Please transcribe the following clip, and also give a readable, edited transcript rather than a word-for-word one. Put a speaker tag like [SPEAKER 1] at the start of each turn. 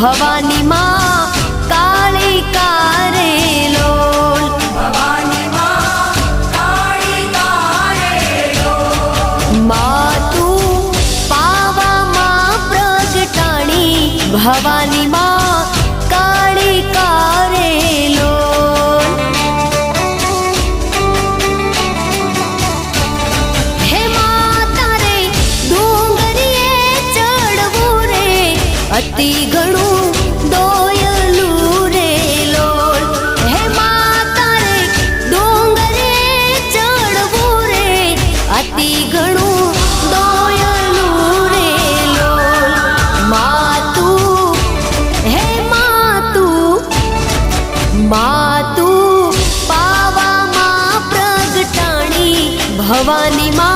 [SPEAKER 1] ભવાની માં કાળી કારે લોલ
[SPEAKER 2] ભવાની માં કાળી કારે લોલ
[SPEAKER 1] માં તું પાવામાં પ્રગટાણી ભવાની માં કાળી કારે લોલ હે માતા રે ડુંગરીએ ચડવું રે અતિ ઘણું દોયલું રે લોલ હે માતા રે ડુંગરીએ ચડવું રે અતિ ઘણું દોયલું રે લોલ માતું હે માતું પાવામાં પ્રગટાણી ભવાની માં